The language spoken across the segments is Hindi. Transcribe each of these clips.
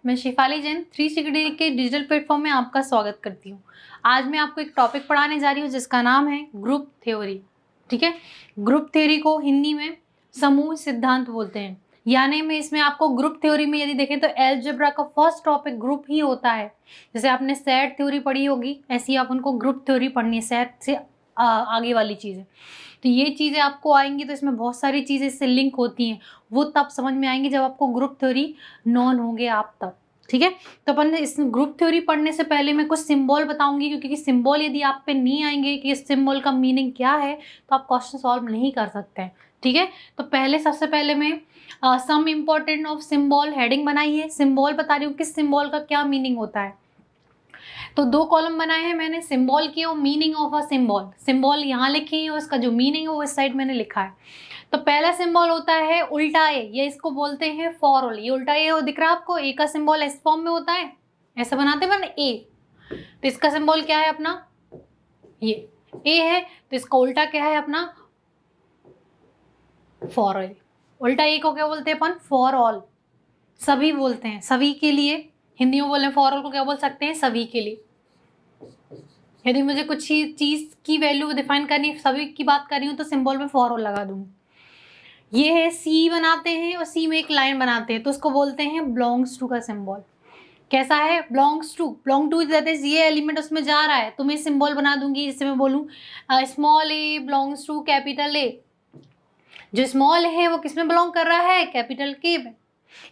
मैं शिफाली जैन 360 के डिजिटल प्लेटफॉर्म में आपका स्वागत करती हूँ। आज मैं आपको एक टॉपिक पढ़ाने जा रही हूँ जिसका नाम है ग्रुप थ्योरी। ठीक है, ग्रुप थ्योरी को हिंदी में समूह सिद्धांत बोलते हैं। यानी मैं इसमें आपको ग्रुप थ्योरी में यदि देखें तो अलजेब्रा का फर्स्ट टॉपिक ग्रुप ही होता है। जैसे आपने सेट थ्योरी पढ़ी होगी, ऐसी आप उनको ग्रुप थ्योरी पढ़नी है, सेट से आगे वाली चीज़ें। तो ये चीज़ें आपको आएंगी तो इसमें बहुत सारी चीज़ें इससे लिंक होती हैं, वो तब समझ में आएंगी जब आपको ग्रुप थ्योरी नॉन होंगे आप तब। ठीक है, तो अपन इस ग्रुप थ्योरी पढ़ने से पहले मैं कुछ सिंबल बताऊंगी, क्योंकि सिंबल यदि आप पे नहीं आएंगे कि इस सिंबल का मीनिंग क्या है तो आप क्वेश्चन सॉल्व नहीं कर सकते हैं। ठीक है, तो पहले सबसे पहले मैं some important of symbol heading बनाई है, सिंबल बता रही हूँ किस सिंबल का क्या मीनिंग होता है। तो 2 कॉलम बनाए हैं मैंने सिंबल की और meaning of a symbol. Symbol यहाँ लिखे हैं और उसका जो मीनिंग है वो इस साइड मैंने लिखा है। तो पहला सिंबल होता है उल्टा ए, ये इसको बोलते हैं फॉर ऑल। ये उल्टा ए दिख रहा है आपको, ए का सिंबल एस फॉर्म में होता है, ऐसा बनाते हैं ना ए। तो इसका सिंबल क्या है अपना, ये ए है, तो इसका उल्टा क्या है अपना फॉर ऑल। उल्टा ए को क्या बोलते हैं अपन, फॉर ऑल, सभी बोलते हैं, सभी के लिए। हिंदी में बोले फॉर ऑल को क्या बोल सकते हैं, सभी के लिए। यदि मुझे कुछ चीज की वैल्यू डिफाइन करनी, सभी की बात कर रही हूँ, तो सिंबल में फॉर ऑल लगा दूंगी। ये है सी बनाते हैं और सी में एक लाइन बनाते हैं, तो उसको बोलते हैं बिलोंग्स टू का सिंबल। कैसा है, belongs to, belong to that is ये एलिमेंट उसमें जा रहा है, तो मैं सिंबल बना दूंगी। जैसे मैं बोलूँ small A belongs to capital A, जो स्मॉल है वो किस में बिलोंग कर रहा है, कैपिटल के में।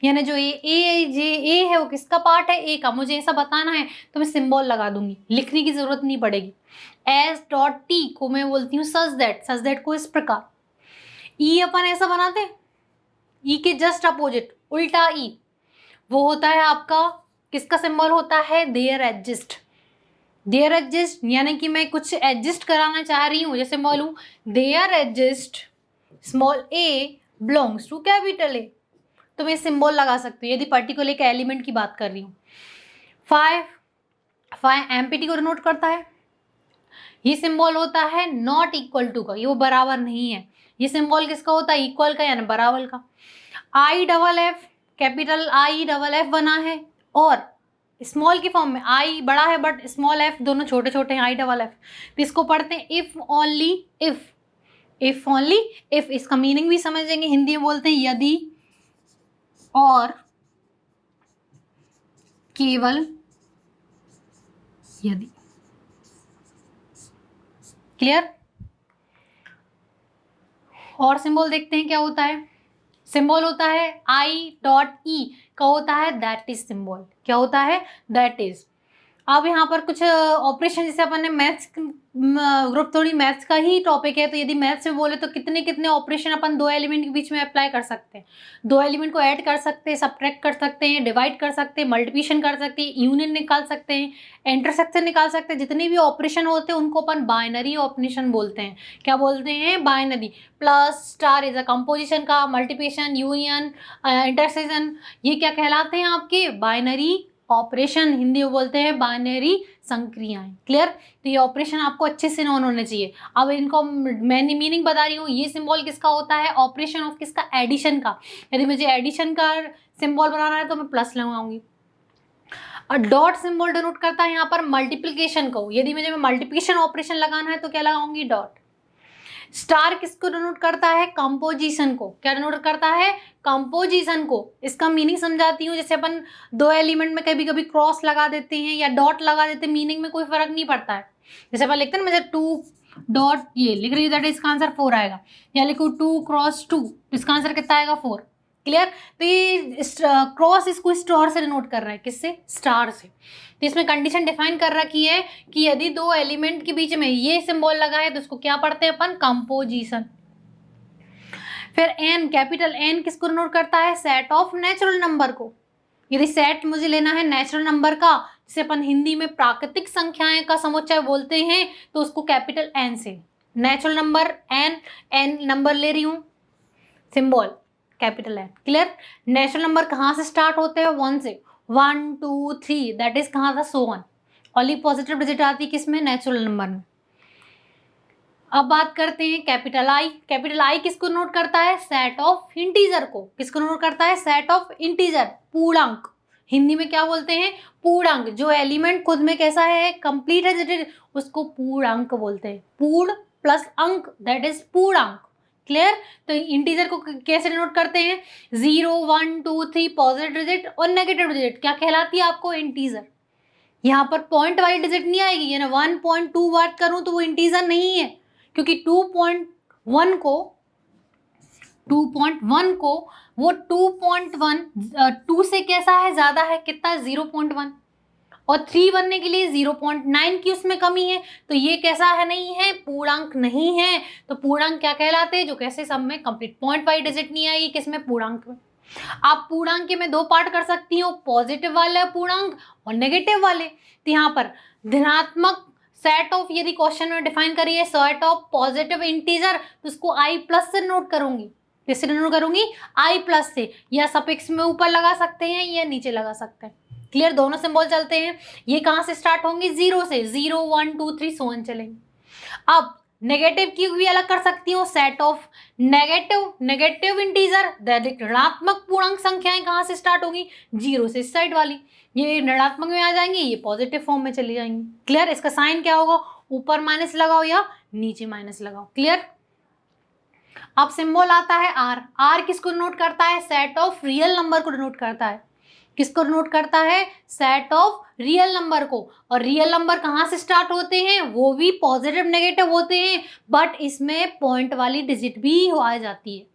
यानी जो ए है वो किसका पार्ट है, ए का। मुझे ऐसा बताना है तो मैं सिंबल लगा दूंगी, लिखने की जरूरत नहीं पड़ेगी। एस डॉट टी को मैं बोलती हूँ सच दैट को इस प्रकार। ई अपन ऐसा बनाते हैं, ई के जस्ट अपोजिट उल्टा ई, वो होता है आपका किसका सिंबल होता है, देयर एडजस्ट। देयर एडजस्ट यानी कि मैं कुछ एडजस्ट कराना चाह रही हूँ। जैसे बोलूँ there adjust small A belongs to capital A, तो मैं सिंबल लगा सकती हूँ यदि पर्टिकुलर एक एलिमेंट की बात कर रही हूँ। 5 एमपीटी को डिनोट करता है। ये सिंबल होता है नॉट इक्वल टू का, ये वो बराबर नहीं है। ये सिंबल किसका होता है, इक्वल का यानी बराबर का। I double F, capital I double F बना है और स्मॉल की फॉर्म में, आई बड़ा है बट स्मॉल एफ दोनों छोटे छोटे हैं, आई डबल एफ। तो इसको पढ़ते हैं if only if, if only if. इसका मीनिंग भी समझेंगे, हिंदी में बोलते हैं यदि और केवल यदि। क्लियर। और सिंबल देखते हैं क्या होता है। सिंबल होता है आई डॉट ई का होता है दैट इज सिंबल। क्या होता है, दैट इज। अब यहाँ पर कुछ ऑपरेशन, जैसे अपन ने मैथ्स ग्रुप थोड़ी मैथ्स का ही टॉपिक है, तो यदि मैथ्स में बोले तो कितने कितने ऑपरेशन अपन 2 एलिमेंट के बीच में अप्लाई कर सकते हैं। 2 एलिमेंट को ऐड कर सकते हैं, सब्ट्रैक्ट कर सकते हैं, डिवाइड कर सकते हैं, मल्टीप्लिकेशन कर सकते हैं, यूनियन निकाल सकते हैं, इंटरसेक्शन निकाल सकते हैं। जितने भी ऑपरेशन होते हैं उनको अपन बाइनरी ऑपरेशन बोलते हैं। क्या बोलते हैं, binary. Plus star is a composition का, मल्टीप्लिकेशन, यूनियन, इंटरसेक्शन, ये क्या कहलाते हैं आपके, बाइनरी ऑपरेशन। हिंदी में बोलते हैं बाइनरी संक्रियाएं। क्लियर। तो ये ऑपरेशन आपको अच्छे से नॉन होने चाहिए। अब इनको मैं मीनिंग बता रही हूँ। ये सिंबल किसका होता है, ऑपरेशन ऑफ किसका, एडिशन का। यदि मुझे एडिशन का सिंबल बनाना है तो मैं प्लस लगाऊंगी। और डॉट सिंबल डिनोट करता है यहाँ पर मल्टीप्लिकेशन को। यदि मुझे मल्टीप्लिकेशन ऑपरेशन लगाना है तो क्या लगाऊंगी, डॉट। स्टार किसको डिनोट करता है, कंपोजिशन को। क्या डिनोट करता है, कंपोजिशन को। इसका मीनिंग समझाती हूँ। जैसे अपन 2 एलिमेंट में कभी कभी क्रॉस लगा देते हैं या डॉट लगा देते हैं, मीनिंग में कोई फर्क नहीं पड़ता है। जैसे अपन लिखते हैं ना, मुझे 2 डॉट ये लिख रही हूँ, इसका आंसर 4 आएगा। या लिखूँ 2 क्रॉस 2, इसका आंसर कितना आएगा, 4। क्लियर। तो ये क्रॉस इसको स्टार से डिनोट कर रहा है, किससे, स्टार से। तो इसमें कंडीशन डिफाइन कर रखी है कि यदि 2 एलिमेंट के बीच में ये सिंबल लगा है तो उसको क्या पढ़ते हैं अपन, कंपोजिशन। फिर एन, कैपिटल एन किसको डिनोट करता है, सेट ऑफ नेचुरल नंबर को। यदि सेट मुझे लेना है नेचुरल नंबर का, जिसे अपन हिंदी में प्राकृतिक संख्याएं का समुच्चय बोलते हैं, तो उसको कैपिटल एन से। नेचुरल नंबर एन नंबर ले रही हूँ, symbol capital N. Clear. Natural number कहाँ से स्टार्ट होते हैं, 1 से। 1 2 3 दैट इज कहाँ था, so one. Only positive digit आती है किसमें, नेचुरल नंबर में। अब बात करते हैं कैपिटल आई। कैपिटल आई किसको नोट करता है, सेट ऑफ इंटीजर को। किसको नोट करता है, सेट ऑफ इंटीजर, पूर्णांक। हिंदी में क्या बोलते हैं, पूर्णांक। जो एलिमेंट खुद में कैसा है, कंप्लीट है, उसको पूर्णांक बोलते हैं। पूर्ण प्लस अंक, दैट इज पूर्णांक। क्लियर। तो इंटीजर को कैसे डिनोट करते हैं, 0 1 2 3 पॉजिटिव डिजिट और नेगेटिव डिजिट क्या कहलाती है आपको, इंटीजर। यहाँ पर पॉइंट वाली डिजिट नहीं आएगी, यानी 1.2 बात करूं तो वो इंटीजर नहीं है, क्योंकि 2.1 को वो 2.1 2 से कैसा है, ज्यादा है, कितना, 0.1, और 3 बनने के लिए 0.9 की उसमें कमी है, तो ये कैसा है, नहीं है, पूर्णांक नहीं है। तो पूर्णांक क्या कहलाते हैं, जो कैसे सब में कंप्लीट पॉइंट वाली डिजिट नहीं आएगी, किसमें, पूर्णांक में। आप पूर्णांक में दो पार्ट कर सकती हो, पॉजिटिव वाले पूर्णांक और नेगेटिव वाले। तो यहाँ पर धनात्मक सेट ऑफ, यदि क्वेश्चन में डिफाइन करिए सेट ऑफ पॉजिटिव इंटीजर, तो उसको आई प्लस से नोट करूंगी। किससे नोट करूंगी, आई प्लस से, या सफिक्स में ऊपर लगा सकते हैं या नीचे लगा सकते हैं। क्लियर, दोनों सिंबल चलते हैं। ये कहाँ से स्टार्ट होंगे, 0 से, 0 1 2 3 सो ऑन चलेंगे। अब नेगेटिव की भी अलग कर सकती हूँ, सेट ऑफ नेगेटिव इंटीजर, ऋणात्मक पूर्णांक संख्याएं कहाँ से स्टार्ट होगी, 0 से, इस साइड वाली। ये ऋणात्मक में आ जाएंगे, ये पॉजिटिव फॉर्म में चली जाएंगी। क्लियर, इसका साइन क्या होगा, ऊपर माइनस लगाओ या नीचे माइनस लगाओ। क्लियर। अब सिंबल आता है आर। आर किसको नोट करता है, सेट ऑफ रियल नंबर को डिनोट करता है। किसको नोट करता है, सेट ऑफ रियल नंबर को। और रियल नंबर कहाँ से स्टार्ट होते हैं, वो भी पॉजिटिव नेगेटिव होते हैं, बट इसमें पॉइंट वाली डिजिट भी आ जाती है।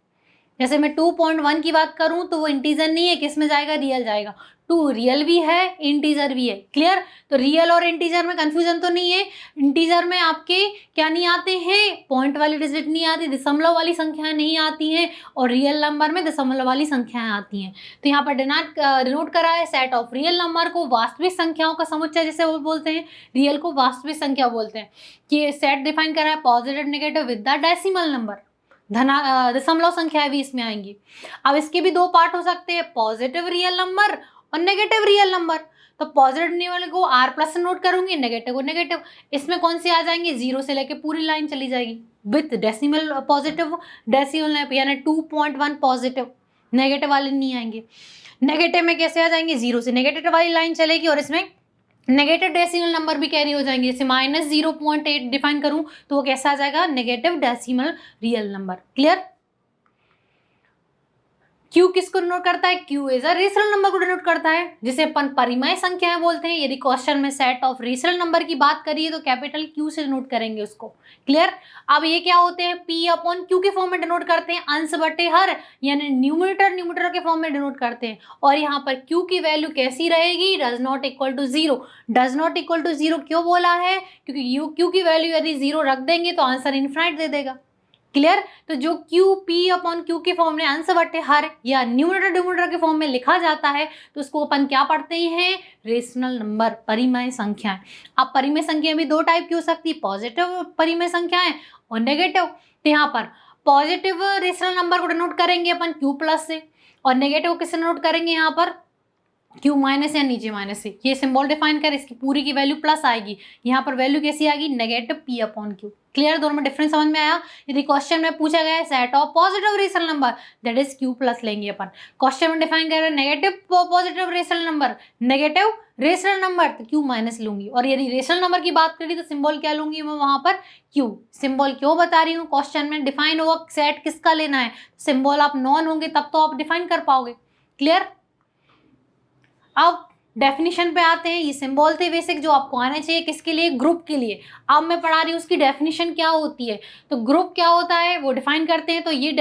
जैसे मैं 2.1 की बात करूं तो वो इंटीजर नहीं है, किस में जाएगा, रियल जाएगा। 2 रियल भी है, इंटीजर भी है। क्लियर। तो रियल और इंटीजर में कंफ्यूजन तो नहीं है। इंटीजर में आपके क्या नहीं आते हैं, पॉइंट वाली डिजिट नहीं आती, दशमलव वाली संख्याएं नहीं आती हैं, और रियल नंबर में दशमलव वाली संख्याएं आती हैं। तो यहाँ पर डिनोट करा है सेट ऑफ रियल नंबर को, वास्तविक संख्याओं का समुच्चय जिसे वो बोलते हैं, रियल को वास्तविक संख्या बोलते हैं। कि सेट डिफाइन करा है positive negative with the decimal number, दशमलव संख्या भी इसमें आएंगी। अब इसके भी दो पार्ट हो सकते हैं, पॉजिटिव रियल नंबर और नेगेटिव रियल नंबर। तो पॉजिटिव वाले को आर प्लस से नोट करूंगी, नेगेटिव को नेगेटिव। इसमें कौन सी आ जाएंगे, 0 से लेके पूरी लाइन चली जाएगी विथ डेसिमल पॉजिटिव, डेसिमल यानी 2.1 पॉजिटिव। नेगेटिव वाले नहीं आएंगे। नेगेटिव में कैसे आ जाएंगे, 0 से नेगेटिव वाली लाइन चलेगी, और इसमें नेगेटिव डेसिमल नंबर भी कैरी हो जाएंगे। जैसे -0.8 डिफाइन करूं तो वो कैसा आ जाएगा, negative decimal real number. Clear. Q किसको डिनोट करता है, Q is a rational number को डिनोट करता है, जिसे अपन परिमेय संख्याएं बोलते हैं। यदि क्वेश्चन में सेट ऑफ रेशनल नंबर की बात करिए तो कैपिटल क्यू से डिनोट करेंगे उसको। क्लियर। अब ये क्या होते हैं, पी अपॉन क्यू के फॉर्म में डिनोट करते हैं, अंश बटे हर, यानी न्यूमरेटर के फॉर्म में डिनोट करते हैं। और यहाँ पर क्यू की वैल्यू कैसी रहेगी, does not equal to 0। Does not equal to 0 क्यों बोला है, क्योंकि क्यू की वैल्यू यदि 0 रख देंगे तो आंसर इनफाइनाइट दे देगा। क्लियर। तो जो क्यू पी अपॉन क्यू के फॉर्म में अंश बटे हर या न्यूमरेटर डिनोमिनेटर के फॉर्म में लिखा जाता है, तो उसको अपन क्या पढ़ते हैं, रेशनल नंबर, परिमेय संख्याएं। अब परिमेय संख्याएं भी दो टाइप की हो सकती है, पॉजिटिव परिमेय संख्याएं और नेगेटिव। तो यहाँ पर पॉजिटिव रेशनल नंबर को डिनोट करेंगे अपन क्यू प्लस से, और नेगेटिव किससे नोट करेंगे, यहाँ पर क्यू माइनस या नीचे माइनस से। ये सिंबल डिफाइन कर, इसकी पूरी की वैल्यू प्लस आएगी, यहाँ पर वैल्यू कैसी आएगी, negative P upon Q. Clear, दोनों में डिफरेंस समझ में आया। यदि क्वेश्चन में पूछा गया है set of positive rational number, that is Q plus लेंगे अपन। क्वेश्चन में डिफाइन कर रहे हैं negative positive rational number, negative rational number, तो क्यू माइनस लूंगी। और यदि रेशनल नंबर की बात करी तो सिंबल क्या लूंगी मैं वहां पर, क्यू। सिंबल क्यों बता रही हूँ, क्वेश्चन में डिफाइन होगा सेट किसका लेना है, सिंबल आप नॉन होंगे तब तो आप डिफाइन कर पाओगे। क्लियर। अब डेफिनेशन पे आते हैं। ये सिंबल थे बेसिक जो आपको आने चाहिए, किसके लिए, ग्रुप के लिए। अब मैं पढ़ा रही हूँ उसकी डेफिनेशन क्या होती है। तो ग्रुप क्या होता है वो डिफाइन करते हैं। तो ये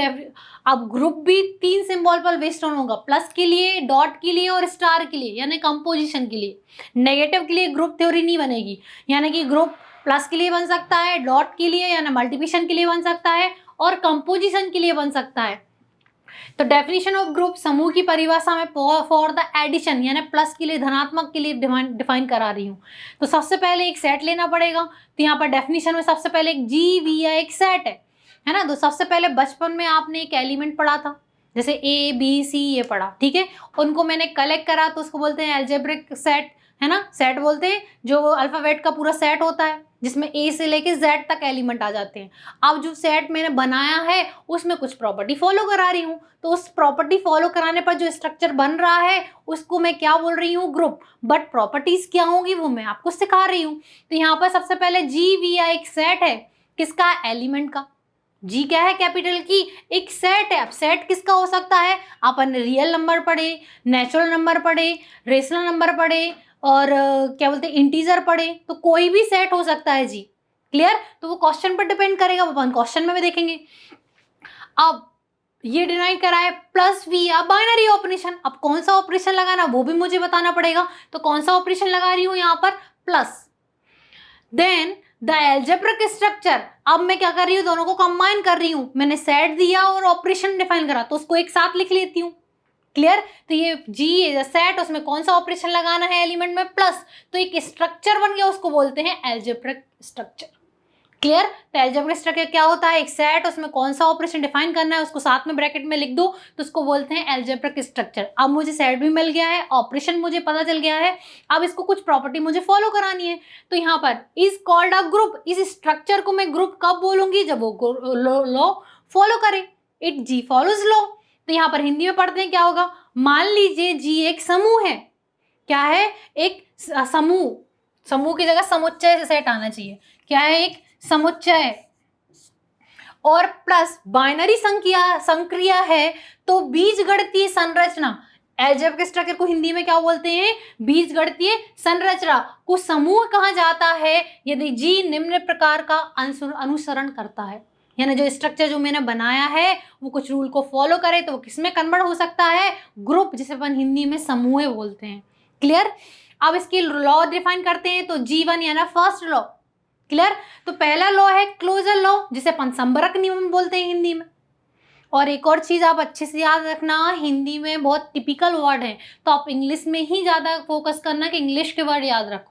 अब ग्रुप भी 3 सिंबल पर बेस्ड ऑन होगा, प्लस के लिए, डॉट के लिए और स्टार के लिए, यानी कंपोजिशन के लिए। नेगेटिव के लिए ग्रुप थ्योरी नहीं बनेगी, यानी कि ग्रुप प्लस के लिए बन सकता है, डॉट के लिए यानी मल्टीप्लिकेशन के लिए बन सकता है, और कंपोजिशन के लिए बन सकता है। तो डेफिनेशन ऑफ ग्रुप, समूह की परिभाषा में फॉर द एडिशन यानी प्लस के लिए, धनात्मक के लिए डिफाइन करा रही हूँ। तो सबसे पहले एक सेट लेना पड़ेगा। तो यहाँ पर डेफिनेशन में सबसे पहले एक GV एक सेट है ना। तो सबसे पहले बचपन में आपने एक एलिमेंट पढ़ा था, जैसे A B C ये पढ़ा, ठीक है। उनको मैंने कलेक्ट करा तो उसको बोलते हैं एल्जेब्रिक सेट, है ना, सेट बोलते हैं जो अल्फाबेट का पूरा सेट होता है जिसमें ए से लेके जेड तक एलिमेंट आ जाते हैं। अब जो सेट मैंने बनाया है उसमें कुछ प्रॉपर्टी फॉलो करा रही हूँ, तो उस प्रॉपर्टी फॉलो कराने पर जो स्ट्रक्चर बन रहा है उसको मैं क्या बोल रही हूँ, ग्रुप। बट प्रॉपर्टीज क्या होंगी वो मैं आपको सिखा रही हूँ। तो यहाँ पर सबसे पहले GVI एक सेट है, किसका, एलिमेंट का। जी क्या है, कैपिटल की एक सेट है। अब सेट किसका हो सकता है, अपन ने रियल नंबर पढ़े, नेचुरल नंबर पढ़े, रेशनल नंबर पढ़े और क्या बोलते हैं इंटीजर पढ़े, तो कोई भी सेट हो सकता है जी। क्लियर, तो वो क्वेश्चन पर डिपेंड करेगा, वो अपन क्वेश्चन में भी देखेंगे। अब ये डिनाई करा है प्लस वी, अब बाइनरी ऑपरेशन, अब कौन सा ऑपरेशन लगाना वो भी मुझे बताना पड़ेगा, तो कौन सा ऑपरेशन लगा रही हूं यहाँ पर, plus. Then the algebraic structure, अब मैं क्या कर रही हूँ, दोनों को कंबाइन कर रही हूँ, मैंने सेट दिया और ऑपरेशन डिफाइन करा तो उसको एक साथ लिख लेती हूँ। क्लियर, तो ये जी सेट, उसमें कौन सा ऑपरेशन लगाना है एलिमेंट में, प्लस, तो एक स्ट्रक्चर बन गया, उसको बोलते हैं एल्जेब्रिक स्ट्रक्चर। क्लियर, तो एल्जेब्रिक स्ट्रक्चर क्या होता है, एक सेट, उसमें कौन सा ऑपरेशन डिफाइन करना है उसको साथ में ब्रैकेट में लिख दो तो उसको बोलते हैं एल्जेब्रिक स्ट्रक्चर। अब मुझे सेट भी मिल गया है, ऑपरेशन मुझे पता चल गया है, अब इसको कुछ प्रॉपर्टी मुझे फॉलो करानी है। तो यहाँ पर इज कॉल्ड अ ग्रुप, इस स्ट्रक्चर को मैं ग्रुप कब बोलूंगी, जब वो लॉ फॉलो करे, इट जी फॉलोज लॉ। तो यहाँ पर हिंदी में पढ़ते हैं क्या होगा, मान लीजिए जी एक समूह है, क्या है, एक समूह, समूह की जगह समुच्चय से सेट आना चाहिए, क्या है, एक समुच्चय, और प्लस बाइनरी संक्रिया है, तो बीजगणितीय संरचना, एल्जेब्रिक स्ट्रक्चर को हिंदी में क्या बोलते हैं, बीजगणितीय संरचना को समूह कहा जाता है यदि जी निम्न प्रकार का अनुसरण करता है, यानी जो स्ट्रक्चर जो मैंने बनाया है वो कुछ रूल को फॉलो करे तो वो किसमें कन्वर्ट हो सकता है, ग्रुप, जिसे अपन हिंदी में समूह बोलते हैं। क्लियर, अब इसकी लॉ डिफाइन करते हैं, तो G1 यानी फर्स्ट लॉ। क्लियर, तो पहला लॉ है क्लोजर लॉ, जिसे अपन संबरक नियम बोलते हैं हिंदी में। और एक और चीज आप अच्छे से याद रखना, हिंदी में बहुत टिपिकल वर्ड है तो आप इंग्लिश में ही ज्यादा फोकस करना कि इंग्लिश के वर्ड याद रखो।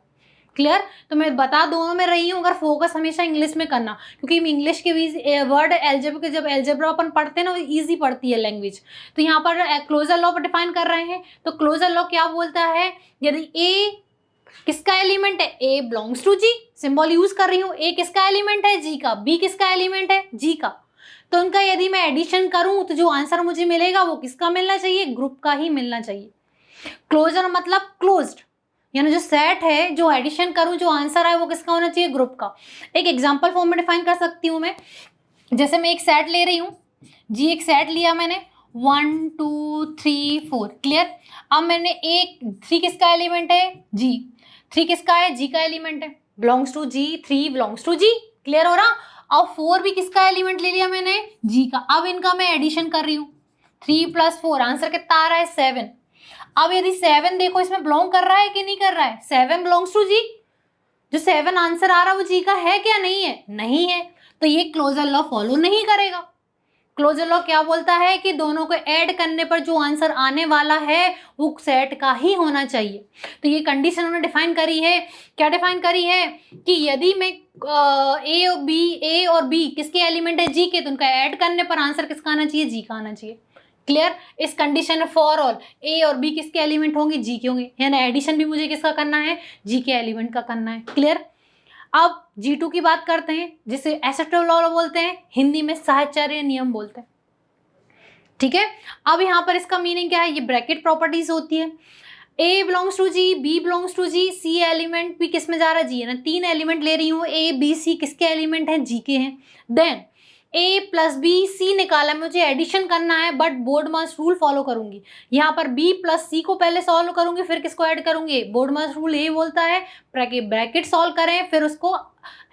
क्लियर, तो मैं बता दोनों में रही हूँ, अगर फोकस हमेशा इंग्लिश में करना, क्योंकि इंग्लिश के भी वर्ड एल्जेब्रा, जब एल्जेब्रा अपन पढ़ते हैं ना वो ईजी पढ़ती है लैंग्वेज। तो यहाँ पर क्लोजर लॉ पर डिफाइन कर रहे हैं, तो क्लोजर लॉ क्या बोलता है, यदि ए किसका एलिमेंट है, a belongs to G, symbol use कर रही हूँ, ए किसका एलिमेंट है, जी का, बी किसका एलिमेंट है, जी का, तो उनका यदि मैं एडिशन करूं तो जो आंसर मुझे मिलेगा वो किसका मिलना चाहिए, ग्रुप का ही मिलना चाहिए। क्लोजर मतलब क्लोज्ड, यानी जो सेट है जो एडिशन करूं जो आंसर आए वो किसका होना चाहिए, ग्रुप का। एक एग्जांपल फॉर्म में डिफाइन कर सकती हूं मैं, जैसे मैं एक सेट ले रही हूं जी, एक सेट लिया मैंने 1 2 3 4। क्लियर, अब मैंने एक 3 किसका एलिमेंट है, जी, 3 किसका है, जी का एलिमेंट है, belongs to G, 3 belongs to G. Clear हो रहा, अब 4 भी किसका एलिमेंट ले लिया मैंने, जी का। अब इनका मैं एडिशन कर रही हूँ, 3 + 4 आंसर कितना आ रहा है, 7। अब यदि 7 देखो इसमें बिलोंग कर रहा है कि नहीं कर रहा है, 7 बिलोंग्स टू जी, जो 7 आंसर आ रहा है वो जी का है क्या, नहीं है, नहीं है, तो ये क्लोजर लॉ फॉलो नहीं करेगा। क्लोजर लॉ क्या बोलता है कि दोनों को ऐड करने पर जो आंसर आने वाला है वो सेट का ही होना चाहिए। तो ये कंडीशन उन्होंने डिफाइन करी है, क्या डिफाइन करी है कि यदि मैं ए और बी किसके एलिमेंट है, जी के, तो उनका ऐड करने पर आंसर किसका आना चाहिए, जी का आना चाहिए। क्लियर, इस कंडीशन में फॉर ऑल ए और बी किसके एलिमेंट होंगे, जी के होंगे, यानी एडिशन भी मुझे किसका करना है, जी के एलिमेंट का करना है। क्लियर, अब G2 की बात करते हैं जिसे एसेटोल लॉ बोलते हैं, हिंदी में साहचर्य नियम बोलते हैं। ठीक है, अब यहाँ पर इसका मीनिंग क्या है, ये ब्रैकेट प्रॉपर्टीज होती है, A belongs to G, B belongs to G, C element भी किस में जा रहा है, जी है ना, 3 एलिमेंट ले रही हूँ, A B C किसके एलिमेंट हैं, जी के हैं। देन A + B C निकाला, मुझे एडिशन करना है but board mass rule follow करूंगी, यहाँ पर B + C को पहले सॉल्व करूंगी फिर किसको ऐड करूंगी, बोर्ड मास रूल ये बोलता है ब्रैकेट सॉल्व करें फिर उसको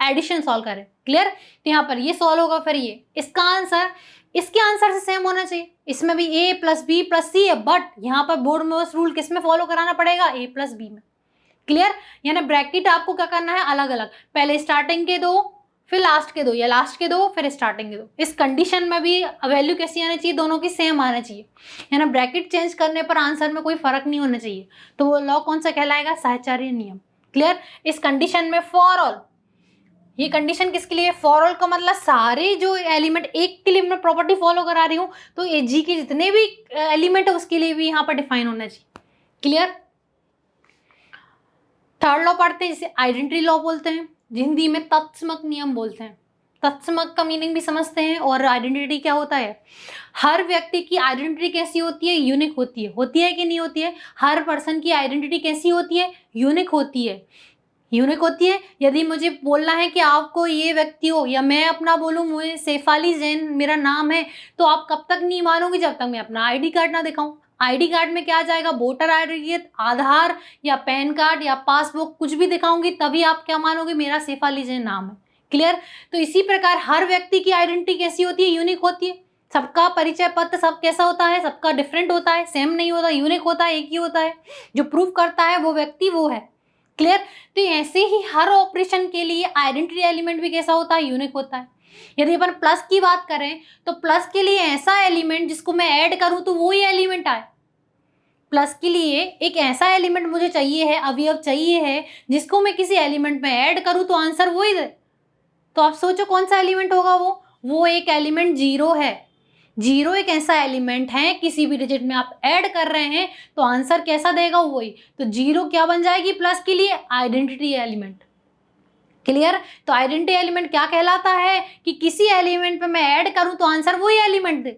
एडिशन सॉल्व करें। क्लियर, तो यहाँ पर ये सॉल्व होगा, फिर ये इसका आंसर इसके आंसर से सेम होना चाहिए, इसमें भी A + B + C है, बट यहाँ पर बोर्ड मास रूल किस में फॉलो कराना पड़ेगा, A + B में। क्लियर, यानी ब्रैकेट आपको क्या करना है, अलग अलग, पहले स्टार्टिंग के दो फिर लास्ट के दो, या लास्ट के दो फिर स्टार्टिंग के दो। इस कंडीशन में भी वैल्यू कैसी आनी चाहिए, दोनों की सेम आना चाहिए, यानी ब्रैकेट चेंज करने पर आंसर में कोई फर्क नहीं होना चाहिए। तो वो लॉ कौन सा कहलाएगा, साहचर्य नियम। क्लियर, इस कंडीशन में फॉर ऑल, ये कंडीशन किसके लिए, फॉर ऑल का मतलब सारे जो एलिमेंट एक के लिए मैं प्रॉपर्टी फॉलो करा रही हूँ तो ए जी के जितने भी एलिमेंट है उसके लिए भी यहाँ पर डिफाइन होना चाहिए। क्लियर, थर्ड लॉ पढ़ते हैं जिसे आइडेंटिटी लॉ बोलते हैं, हिंदी में तत्समक नियम बोलते हैं। तत्समक का मीनिंग भी समझते हैं। और आइडेंटिटी क्या होता है? हर व्यक्ति की आइडेंटिटी कैसी होती है? यूनिक होती है कि नहीं होती है? हर पर्सन की आइडेंटिटी कैसी होती है? यूनिक होती है। यूनिक होती है। यदि मुझे बोलना है कि आपको ये व्यक्ति हो, या मैं अपना बोलूँ मुझे शेफाली जैन मेरा नाम है, तो आप कब तक नहीं मानोगे? जब तक मैं अपना आईडी कार्ड ना दिखाऊं। आईडी कार्ड में क्या आ जाएगा? वोटर आईडी, आधार या पैन कार्ड या पासबुक कुछ भी दिखाऊंगी, तभी आप क्या मानोगे? मेरा शेफाली जैन नाम है। क्लियर? तो इसी प्रकार हर व्यक्ति की आइडेंटिटी कैसी होती है? यूनिक होती है। सबका परिचय पत्र सब कैसा होता है? सबका डिफरेंट होता है, सेम नहीं होता, यूनिक होता है, एक ही होता है। जो प्रूफ करता है वो व्यक्ति वो है। क्लियर? तो ऐसे ही हर ऑपरेशन के लिए आइडेंटिटी एलिमेंट भी कैसा होता है? यूनिक होता है। यदि अपन प्लस की बात करें तो प्लस के लिए ऐसा एलिमेंट जिसको मैं ऐड करूं तो वो ही एलिमेंट आए। प्लस के लिए एक ऐसा एलिमेंट मुझे चाहिए है, अवयव चाहिए है, जिसको मैं किसी एलिमेंट में ऐड करूं तो आंसर वो ही दे। तो आप सोचो कौन सा एलिमेंट होगा वो एक एलिमेंट जीरो है। जीरो एक ऐसा एलिमेंट है, किसी भी डिजिट में आप ऐड कर रहे हैं तो आंसर कैसा देगा? वही। तो जीरो क्या बन जाएगी प्लस के लिए? Identity element. क्लियर? तो आइडेंटिटी एलिमेंट क्या कहलाता है? कि किसी एलिमेंट पे मैं ऐड करूं तो आंसर वही एलिमेंट दे।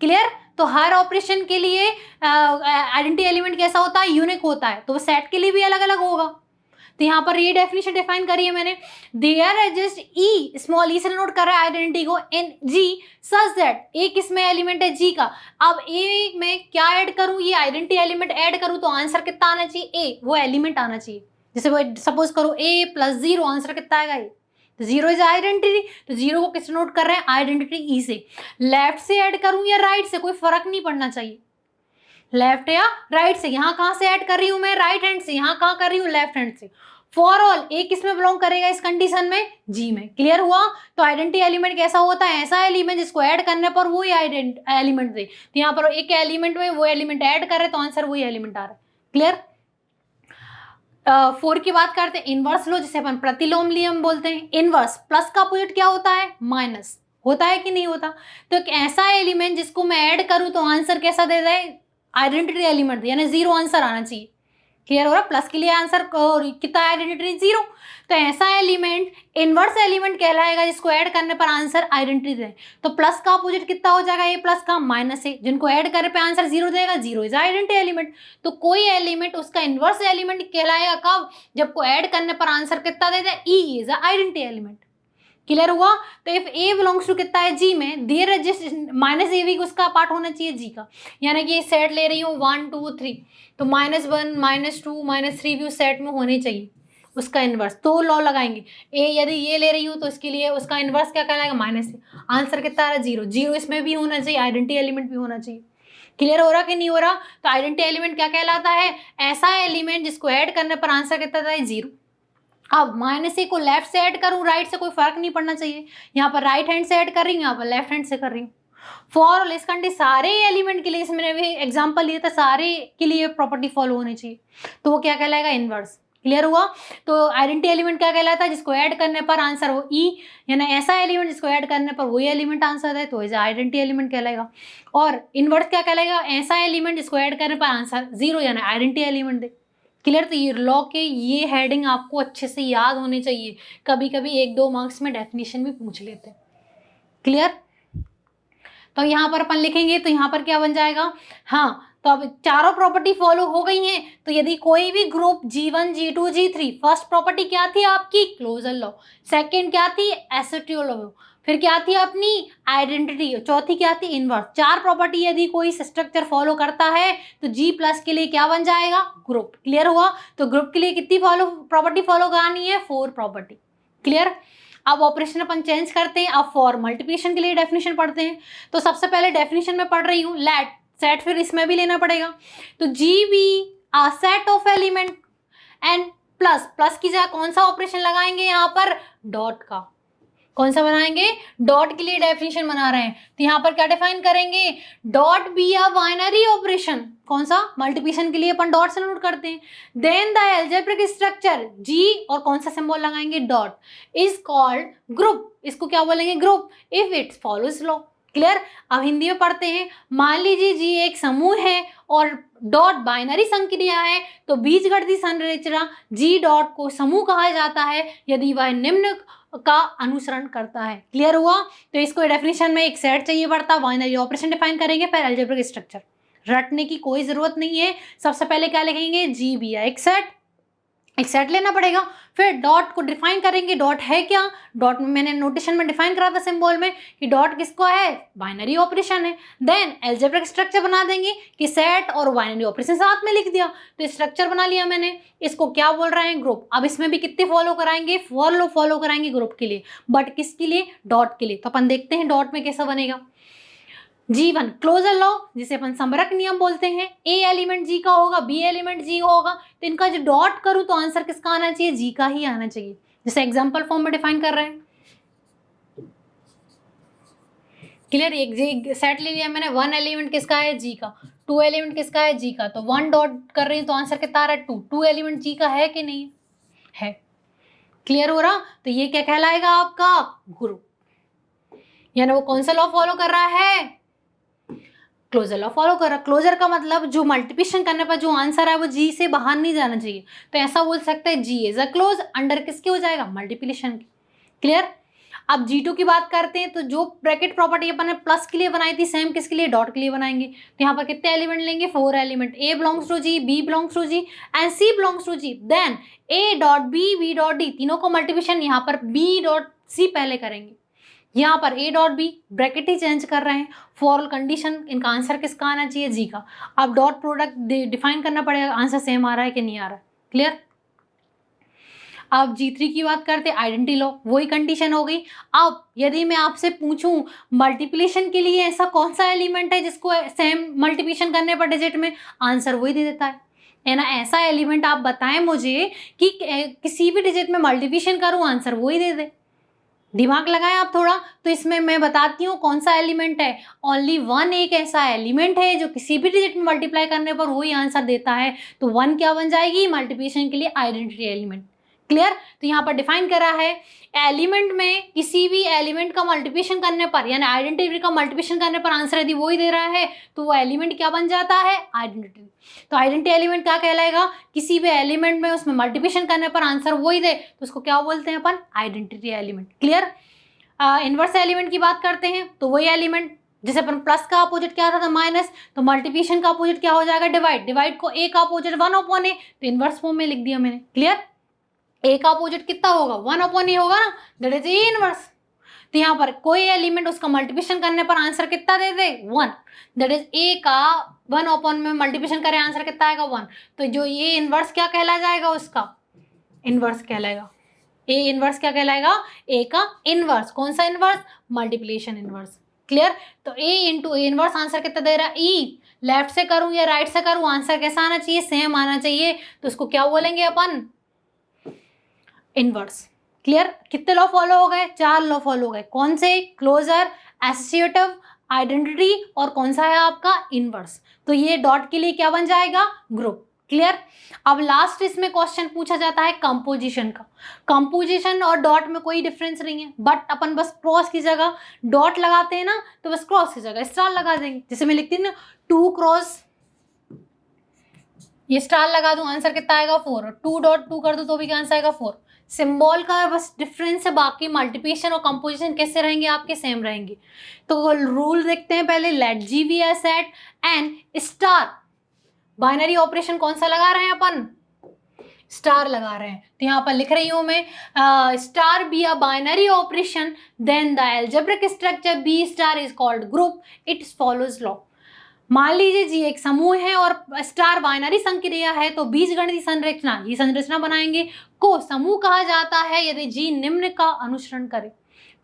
क्लियर? तो हर ऑपरेशन के लिए आइडेंटिटी एलिमेंट कैसा होता है? यूनिक होता है। तो सेट के लिए भी अलग अलग होगा। तो यहाँ पर ये डेफिनेशन डिफाइन करी है मैंने। देयर एडजस्ट ई, स्मॉल ई से नोट कर रहा है आइडेंटिटी को, इन जी सच दैट, ए किसमें एलिमेंट है? जी का। अब ए में क्या ऐड करूं? ये आइडेंटिटी एलिमेंट ऐड करूं तो आंसर कितना आना चाहिए? ए, वो एलिमेंट आना चाहिए। जैसे वो सपोज करो ए प्लस जीरो, आंसर कितना आएगा? ए। तो जीरो इज आइडेंटिटी। तो जीरो को किससे नोट कर रहे हैं? आइडेंटिटी ई से। लेफ्ट से ऐड करूं या राइट से, कोई फर्क नहीं पड़ना चाहिए। लेफ्ट या राइट से। यहाँ कहाँ से ऐड कर रही हूँ मैं? राइट हैंड से। यहाँ कहाँ कर रही हूँ? लेफ्ट हैंड से। फॉर ऑल, ए किसमें बिलोंग करेगा इस कंडीशन में? जी में। क्लियर हुआ? तो आइडेंटिटी एलिमेंट कैसा होता है? ऐसा एलिमेंट जिसको ऐड करने पर वही एलिमेंट दे। तो यहाँ पर एक एलिमेंट में वो एलिमेंट ऐड कर रहे तो आंसर वही एलिमेंट आ रहा है। क्लियर? 4 की बात करते हैं, इनवर्स लो, जिसे अपन प्रतिलोम नियम बोलते हैं। इनवर्स, प्लस का अपोजिट क्या होता है? माइनस। होता है कि नहीं होता? तो एक ऐसा एलिमेंट जिसको मैं ऐड करूं तो आंसर कैसा दे रहा है? आइडेंटिटी एलिमेंट, यानी जीरो आंसर आना चाहिए। क्लियर हो रहा? प्लस के लिए आंसर कितना? Identity zero. तो ऐसा एलिमेंट इनवर्स एलिमेंट कहलाएगा जिसको ऐड करने पर आंसर आइडेंटिटी दे। तो प्लस का अपोजिट कितना हो जाएगा? ये प्लस का माइनस है, जिनको ऐड करने पे आंसर जीरो देगा। Zero is identity element. तो कोई एलिमेंट उसका इनवर्स एलिमेंट कहलाएगा कब? जब को ऐड करने पर आंसर कितना देता है? E is identity element. Clear हुआ? तो इफ ए बिलोंग्स टू कितना है? जी में, देयर एडजस्ट माइनस ए भी उसका पार्ट होना चाहिए जी का। यानी कि सेट ले रही हूँ 1 2 3, तो -1 -2 -3 भी उस सेट में होने चाहिए, उसका इनवर्स। तो लॉ लगाएंगे, ए यदि ये ले रही हूँ तो इसके लिए उसका इनवर्स क्या कहलाएगा? माइनस ए। आंसर कितना आ रहा है? जीरो। जीरो इसमें भी होना चाहिए, आइडेंटिटी एलिमेंट भी होना चाहिए। क्लियर हो रहा कि नहीं हो रहा? तो आइडेंटिटी एलिमेंट क्या कहलाता है? ऐसा एलिमेंट जिसको ऐड करने पर आंसर कितना आता है? जीरो। अब माइनस ए को लेफ्ट से ऐड करूं, राइट से, कोई फर्क नहीं पड़ना चाहिए। यहाँ पर राइट हैंड से ऐड कर रही हूँ, यहाँ पर लेफ्ट हैंड से कर रही हूँ। फॉर ऑल इस कंडीशन सारे एलिमेंट के लिए, इसमें मैंने भी एग्जांपल लिया था, सारे के लिए प्रॉपर्टी फॉलो होनी चाहिए। तो वो क्या कहलाएगा? इनवर्स। क्लियर हुआ? तो आइडेंटिटी एलिमेंट क्या कहलाता है? जिसको ऐड करने पर आंसर हो ई, यानी ऐसा एलिमेंट जिसको ऐड करने पर वही एलिमेंट आंसर है, तो इसे आइडेंटिटी एलिमेंट कहलाएगा। और इनवर्स क्या कहलाएगा? ऐसा एलिमेंट जिसको ऐड करने पर आंसर जीरो, यानी आइडेंटिटी एलिमेंट दे। क्लियर? तो ये लॉ के ये हेडिंग आपको अच्छे से याद होने चाहिए। कभी कभी 1-2 मार्क्स में डेफिनेशन भी पूछ लेते हैं। क्लियर? तो यहाँ पर अपन लिखेंगे तो यहाँ पर क्या बन जाएगा? हाँ, तो अब चारों प्रॉपर्टी फॉलो हो गई हैं। तो यदि कोई भी group G1 G2 G3, first property क्या थी आपकी? Closure law. सेकंड क्या थी? एसिट्यूल लॉ। फिर क्या थी अपनी? आइडेंटिटी। चौथी क्या थी? इनवर्स। 4 प्रॉपर्टी यदि कोई स्ट्रक्चर फॉलो करता है तो G प्लस के लिए क्या बन जाएगा? ग्रुप। क्लियर हुआ? तो ग्रुप के लिए कितनी प्रॉपर्टी फॉलो करानी है? 4 प्रॉपर्टी। क्लियर? अब ऑपरेशन अपन चेंज करते हैं। अब फॉर मल्टीप्लिकेशन के लिए डेफिनेशन पढ़ते हैं। तो सबसे पहले डेफिनेशन में पढ़ रही हूँ लेट, सेट फिर इसमें भी लेना पड़ेगा। तो G be a set of element and plus की जगह कौन सा ऑपरेशन लगाएंगे? यहाँ पर डॉट का। कौन सा बनाएंगे? डॉट के लिए डेफिनेशन बना रहे हैं। तो यहाँ पर क्या डिफाइन करेंगे? Dot B a binary operation. कौन सा? मल्टीप्लिकेशन के लिए अपन डॉट से नोट करते हैं। देन द अलजेब्रिक स्ट्रक्चर जी, और कौन सा सिंबल लगाएंगे? Dot, is called group. इसको क्या बोलेंगे? Group if it follows law. Clear. अब हिंदी में पढ़ते हैं। मान लीजिए जी एक समूह है और डॉट बाइनरी संक्रिया है, तो बीजगणितीय संरचना जी डॉट को समूह कहा जाता है यदि वह निम्न का अनुसरण करता है। क्लियर हुआ। तो इसको डेफिनेशन में एक सेट चाहिए पड़ता, बाइनरी ऑपरेशन डिफाइन करेंगे, फिर अलजेब्रिक स्ट्रक्चर। रटने की कोई जरूरत नहीं है। सबसे पहले क्या लिखेंगे, जी बी एक सेट लेना पड़ेगा। फिर डॉट को डिफाइन करेंगे। डॉट है क्या, डॉट में मैंने नोटेशन में डिफाइन करा था सिंबल में कि डॉट किसको है, बाइनरी ऑपरेशन है। देन अलजेब्रिक स्ट्रक्चर बना देंगे कि सेट और बाइनरी ऑपरेशन साथ में लिख दिया, तो स्ट्रक्चर बना लिया मैंने। इसको क्या बोल रहे हैं, ग्रुप। अब इसमें भी कितने फॉलो कराएंगे, फॉलो कराएंगे ग्रुप के लिए, बट किसके लिए, डॉट के लिए। तो अपन देखते हैं डॉट में कैसा बनेगा। G1 क्लोजर लॉ, जिसे अपन समरक नियम बोलते हैं। ए एलिमेंट जी का होगा, बी एलिमेंट जी होगा, तो इनका जो डॉट करूं तो आंसर किसका आना चाहिए, जी का ही आना चाहिए, जैसे एग्जांपल फॉर्म में डिफाइन कर रहे हैं। क्लियर। एक सेट ले लिया मैंने, 1 एलिमेंट किसका है, जी का, 2 एलिमेंट किसका है, जी का, तो 1 डॉट कर रही हूं तो आंसर कितना आ रहा है, 2 एलिमेंट जी का है कि नहीं है। क्लियर हो रहा। तो ये क्या कहलाएगा आपका, ग्रुप, यानी वो कौन सा लॉ फॉलो कर रहा है, क्लोजर लॉ फॉलो कर रहा। क्लोजर का मतलब जो मल्टीप्लिकेशन करने पर जो आंसर है वो जी से बाहर नहीं जाना चाहिए, तो ऐसा बोल सकते हैं जी इज अ क्लोज, अंडर किसके हो जाएगा, मल्टीप्लिकेशन की। क्लियर। अब G2 की बात करते हैं, तो जो ब्रैकेट प्रॉपर्टी अपन ने प्लस के लिए बनाई थी, सेम किसके लिए, डॉट के लिए बनाएंगे। तो यहाँ पर कितने एलिमेंट लेंगे, 4 element. A belongs to G, B belongs to G and C belongs to G। Then A dot B, B dot D, तीनों को मल्टीप्लिकेशन यहाँ पर B डॉट C पहले करेंगे, यहाँ पर A डॉट बी, ब्रैकेट ही चेंज कर रहे हैं। फॉर कंडीशन इनका आंसर किसका आना चाहिए, जी का। अब डॉट प्रोडक्ट डिफाइन करना पड़ेगा, आंसर सेम आ रहा है कि नहीं आ रहा है। क्लियर। अब G3 की बात करते हैं, आइडेंटिटी लॉ, वही कंडीशन हो गई। अब यदि मैं आपसे पूछूं मल्टीप्लिकेशन के लिए ऐसा कौन सा एलिमेंट है जिसको सेम मल्टीप्लिकेशन करने पर डिजिट में आंसर वही दे देता है ना। ऐसा एलिमेंट आप बताएं मुझे कि किसी भी डिजिट में मल्टीप्लिकेशन करूं आंसर वही दे दे। दिमाग लगाएं आप थोड़ा। तो इसमें मैं बताती हूँ कौन सा एलिमेंट है, ओनली 1 एक ऐसा एलिमेंट है जो किसी भी डिजिट में मल्टीप्लाई करने पर वही आंसर देता है। तो 1 क्या बन जाएगी, मल्टीप्लिकेशन के लिए आइडेंटिटी एलिमेंट। क्लियर। तो यहाँ पर डिफाइन करा है, एलिमेंट में किसी भी एलिमेंट का मल्टीप्लिकेशन करने पर, यानी आइडेंटिटी का मल्टीप्लिकेशन करने पर आंसर यदि वही दे रहा है तो वो एलिमेंट क्या बन जाता है, आइडेंटिटी। तो आइडेंटिटी एलिमेंट क्या कहलाएगा, किसी भी एलिमेंट में उसमें मल्टीप्लिकेशन करने पर आंसर वही दे तो उसको क्या बोलते हैं अपन, identity element. Clear. Inverse element की बात करते हैं, तो वही एलिमेंट जैसे अपन प्लस का अपोजिट क्या था माइनस, तो मल्टीप्लिकेशन का अपोजिट क्या हो जाएगा, डिवाइड। डिवाइड को ए का अपोजिट 1/a, तो इनवर्स फॉर्म में लिख दिया मैंने। क्लियर। ए का अपोजिट कितना होगा, 1/a होगा ना, दैट इज ए इनवर्स। तो यहाँ पर कोई एलिमेंट उसका मल्टीप्लिकेशन करने पर आंसर कितना दे दे, 1, दैट इज ए का 1 में मल्टीप्लिकेशन करें आंसर कितना आएगा, 1। तो जो ये इनवर्स क्या कहला जाएगा, उसका इनवर्स कहलाएगा। ए इनवर्स क्या कहलाएगा, ए का इनवर्स। कौन सा इनवर्स, मल्टीप्लिकेशन इनवर्स। क्लियर। तो ए इंटू ए इनवर्स आंसर कितना दे रहा है, ई। लेफ्ट से करूं या राइट से करूं आंसर कैसा आना चाहिए, सेम आना चाहिए, तो उसको क्या बोलेंगे अपन, इनवर्स। क्लियर। कितने लॉ फॉलो हो गए, 4 लॉ फॉलो हो गए। कौन से, क्लोजर, एसोसिएटिव, आइडेंटिटी, और कौन सा है आपका, इनवर्स। तो ये डॉट के लिए क्या बन जाएगा, ग्रुप। क्लियर। अब लास्ट इसमें क्वेश्चन पूछा जाता है कंपोजिशन का। कंपोजिशन और डॉट में कोई डिफरेंस नहीं है, बट अपन बस क्रॉस की जगह डॉट लगाते हैं ना, तो बस क्रॉस की जगह स्टार लगा देंगे। जैसे मैं लिखती हूँ ना, 2 क्रॉस, ये स्टार लगा दूं आंसर कितना आएगा, 4। 2 डॉट 2 कर दूं तो भी क्या आंसर आएगा, 4। सिंबल का बस डिफरेंस है, बाकी मल्टीप्लिकेशन और कंपोजिशन कैसे रहेंगे आपके, सेम रहेंगे। तो रूल देखते हैं पहले, let G be a set and star, binary operation कौन सा लगा रहे हैं अपन, स्टार लगा रहे हैं। तो यहाँ पर लिख रही हूं मैं, star be a binary operation then the algebraic structure B star is called group, it follows law. मान लीजिए जी एक समूह है और स्टार बाइनरी संक्रिया है, तो बीजगणितीय संरचना, ये संरचना बनाएंगे, को समूह कहा जाता है यदि जी निम्न का अनुसरण करे।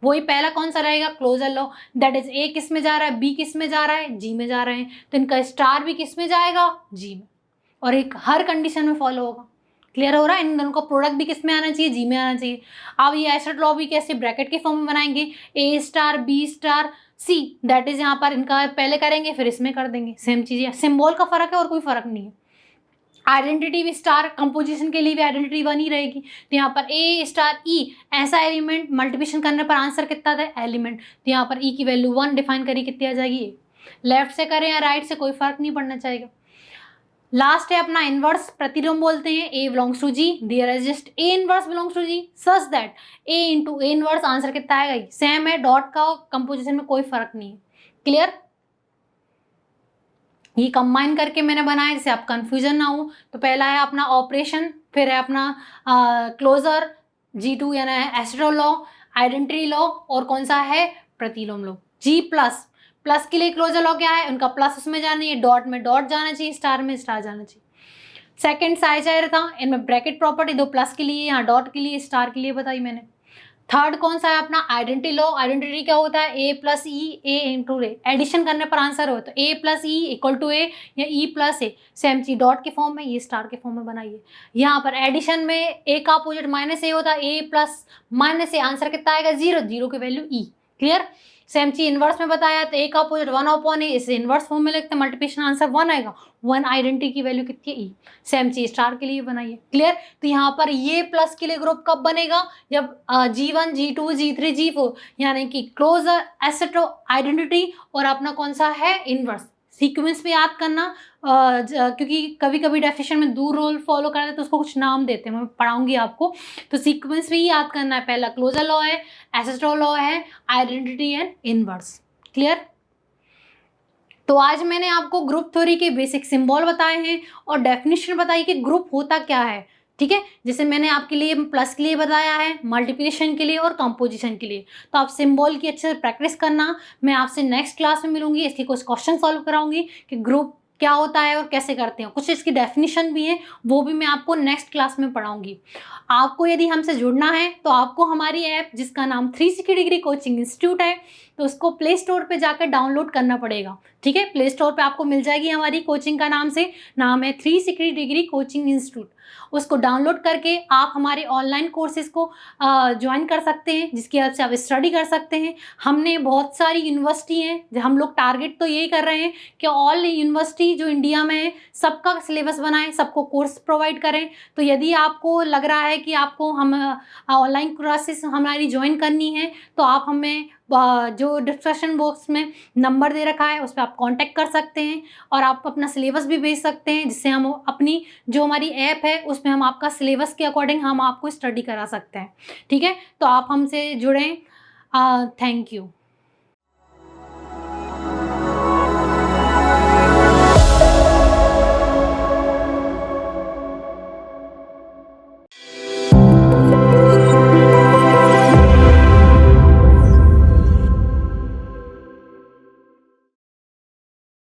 वही पहला कौन सा रहेगा, closure law, that is A किस में जा रहा है, बी किस में जा रहा है, जी में जा रहे हैं, तो इनका स्टार भी किस में जाएगा, जी में, और एक हर कंडीशन में फॉलो होगा। क्लियर हो रहा है। इन दोनों का प्रोडक्ट भी किस में आना चाहिए, जी में आना चाहिए। अब ये एसिड लॉ भी कैसे ब्रैकेट के फॉर्म में बनाएंगे, a star b star c, that is यहाँ पर इनका पहले करेंगे फिर इसमें कर देंगे, सेम चीज है, सिंबल का फर्क है और कोई फर्क नहीं है। आइडेंटिटी भी स्टार, कंपोजिशन के लिए भी आइडेंटिटी 1 ही रहेगी। तो यहाँ पर ए स्टार ई ऐसा एलिमेंट, मल्टीप्लिकेशन करने पर आंसर कितना था, एलिमेंट। तो यहाँ पर ई की वैल्यू 1 डिफाइन करी, कितनी आ जाएगी, लेफ्ट से करें या राइट से कोई फर्क नहीं पड़ना चाहिए। लास्ट है अपना इनवर्स प्रतिलोम बोलते हैं, a belongs to G, there exist a inverse belongs to G such that a into a inverse, answer कितना आएगा, सेम है, डॉट का कंपोजिशन में कोई फर्क नहीं है। क्लियर, ये कंबाइन करके मैंने बनाया जिससे आप कंफ्यूजन ना हो। तो पहला है अपना ऑपरेशन, फिर है अपना क्लोजर, G2 यानी एस्ट्रो लॉ, आइडेंटिटी लॉ, और कौन सा है, प्रतिलोम लॉ। G प्लस, प्लस के लिए क्लोजर लॉ क्या है, उनका प्लस उसमें जाना चाहिए, डॉट में डॉट जाना चाहिए, स्टार में स्टार जाना चाहिए। सेकेंड साइजायर था, इनमें ब्रैकेट प्रॉपर्टी, दो प्लस के लिए, यहाँ डॉट के लिए, स्टार के लिए बताई मैंने। थर्ड कौन सा है अपना आइडेंटिटी लॉ, आइडेंटिटी क्या होता है, ए प्लस ई, ए इंटू ए, एडिशन करने पर आंसर हो तो ए प्लस ई इक्वल टू ए या ई प्लस ए, सेम चीज डॉट के फॉर्म में, ये स्टार के फॉर्म में बनाइए। यहाँ पर एडिशन में ए का अपोजिट माइनस ए होता है, ए प्लस माइनस ए, आंसर कितना आएगा, 0, 0 की वैल्यू ई। क्लियर, सेम चीज इनवर्स में बताया तो ए का अपोजिट 1 अपॉन ए, इसे इनवर्स फॉर्म में लिखते हैं, मल्टीप्लिकेशन आंसर 1 आएगा, 1 आइडेंटिटी की वैल्यू कितनी है, ई। सेम चीज स्टार के लिए बनाइए। क्लियर, तो यहाँ पर ये प्लस के लिए ग्रुप कब बनेगा, जब G1 G2 G3 G4 यानी कि क्लोजर, एसेट्रो, आइडेंटिटी और अपना कौन सा है, इनवर्स। सीक्वेंस पे याद करना, क्योंकि कभी कभी डेफिनेशन में दूर रूल फॉलो करते हैं तो उसको कुछ नाम देते हैं, मैं पढ़ाऊंगी आपको। तो सीक्वेंस पे ही याद करना है, पहला क्लोजर लॉ है, एसेट्रो लॉ है, आइडेंटिटी एंड इनवर्स। क्लियर, तो आज मैंने आपको ग्रुप थ्योरी के बेसिक सिंबल बताए हैं और डेफिनेशन बताई कि ग्रुप होता क्या है। ठीक है, जैसे मैंने आपके लिए प्लस के लिए बताया है, मल्टीप्लिकेशन के लिए और कंपोजिशन के लिए। तो आप सिंबल की अच्छे से प्रैक्टिस करना। मैं आपसे नेक्स्ट क्लास में मिलूंगी, इसके कुछ क्वेश्चन सॉल्व कराऊंगी कि ग्रुप क्या होता है और कैसे करते हैं, कुछ इसकी डेफिनेशन भी है, वो भी मैं आपको नेक्स्ट क्लास में पढ़ाऊंगी। आपको यदि हमसे जुड़ना है तो आपको हमारी ऐप जिसका नाम 360 डिग्री कोचिंग इंस्टीट्यूट है, तो उसको प्ले स्टोर पे जाकर डाउनलोड करना पड़ेगा। ठीक है, प्ले स्टोर पे आपको मिल जाएगी हमारी कोचिंग का नाम है 360 डिग्री कोचिंग इंस्टीट्यूट। उसको डाउनलोड करके आप हमारे ऑनलाइन कोर्सेज को ज्वाइन कर सकते हैं, जिसकी हेल्प से आप स्टडी कर सकते हैं। हमने बहुत सारी यूनिवर्सिटी हैं, हम लोग टारगेट तो यही कर रहे हैं कि ऑल यूनिवर्सिटी जो इंडिया में है सबका सिलेबस बनाएं, सबको कोर्स प्रोवाइड करें। तो यदि आपको लग रहा है कि आपको हम ऑनलाइन क्लासेस हमारी ज्वाइन करनी है, तो आप हमें जो डिस्क्रिप्शन बॉक्स में नंबर दे रखा है उस पर आप कांटेक्ट कर सकते हैं और आप अपना सिलेबस भी भेज सकते हैं, जिससे हम अपनी जो हमारी ऐप है उसमें हम आपका सिलेबस के अकॉर्डिंग हम आपको स्टडी करा सकते हैं। ठीक है, तो आप हमसे जुड़ें। Thank you.